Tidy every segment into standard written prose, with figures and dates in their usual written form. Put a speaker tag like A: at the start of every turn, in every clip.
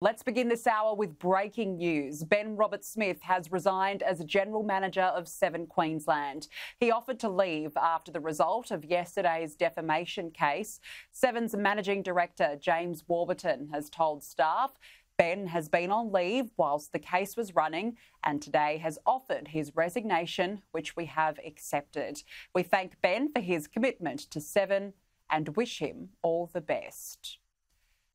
A: Let's begin this hour with breaking news. Ben Roberts-Smith has resigned as General Manager of Seven Queensland. He offered to leave after the result of yesterday's defamation case. Seven's Managing Director, James Warburton, has told staff Ben has been on leave whilst the case was running and today has offered his resignation, which we have accepted. We thank Ben for his commitment to Seven and wish him all the best.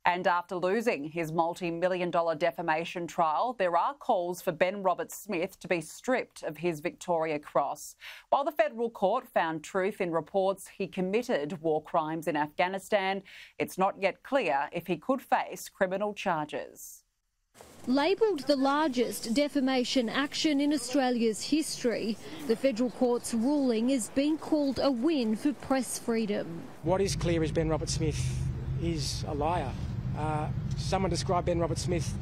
A: And after losing his multi-million-dollar defamation trial, there are calls for Ben Roberts-Smith to be stripped of his Victoria Cross. While the federal court found truth in reports he committed war crimes in Afghanistan, it's not yet clear if he could face criminal charges.
B: Labelled the largest defamation action in Australia's history, the federal court's ruling is being called a win for press freedom.
C: What is clear is Ben Roberts-Smith is a liar. Someone described Ben Roberts-Smith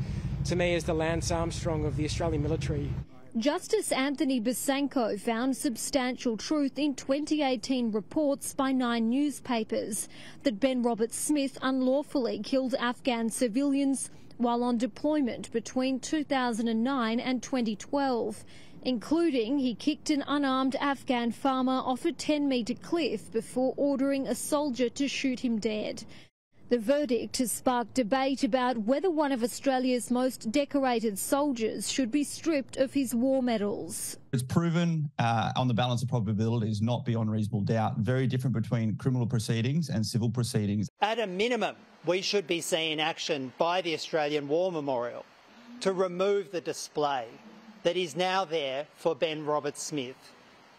C: to me as the Lance Armstrong of the Australian military.
B: Justice Anthony Besanko found substantial truth in 2018 reports by 9 newspapers that Ben Roberts-Smith unlawfully killed Afghan civilians while on deployment between 2009 and 2012, including he kicked an unarmed Afghan farmer off a 10-metre cliff before ordering a soldier to shoot him dead. The verdict has sparked debate about whether one of Australia's most decorated soldiers should be stripped of his war medals.
D: It's proven on the balance of probabilities, not beyond reasonable doubt, very different between criminal proceedings and civil proceedings.
E: At a minimum, we should be seeing action by the Australian War Memorial to remove the display that is now there for Ben Roberts-Smith.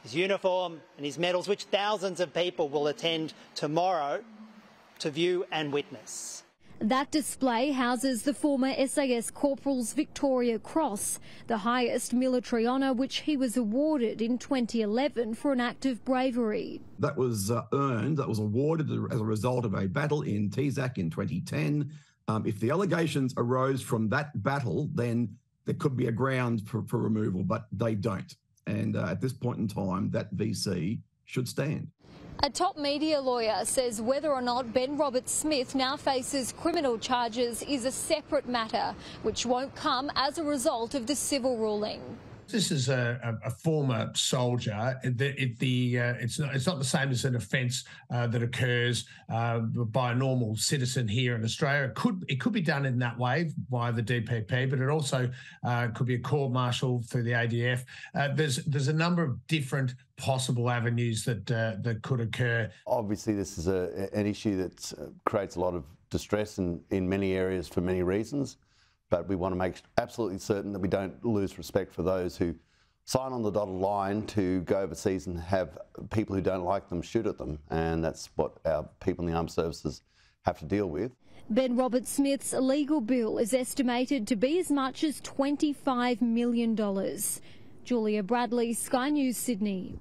E: His uniform and his medals, which thousands of people will attend tomorrow to view and witness.
B: That display houses the former SAS Corporal's Victoria Cross, the highest military honour which he was awarded in 2011 for an act of bravery.
F: That was awarded as a result of a battle in Tezac in 2010. If the allegations arose from that battle, then there could be a ground for removal, but they don't. And at this point in time, that VC should stand.
B: A top media lawyer says whether or not Ben Roberts-Smith now faces criminal charges is a separate matter, which won't come as a result of the civil ruling.
G: This is a former soldier. It's not the same as an offence that occurs by a normal citizen here in Australia. It could be done in that way by the DPP, but it also could be a court-martial through the ADF. There's a number of different possible avenues that could occur.
H: Obviously, this is an issue that creates a lot of distress in many areas for many reasons. But we want to make absolutely certain that we don't lose respect for those who sign on the dotted line to go overseas and have people who don't like them shoot at them. And that's what our people in the armed services have to deal with.
B: Ben Roberts-Smith's legal bill is estimated to be as much as $25 million. Julia Bradley, Sky News, Sydney.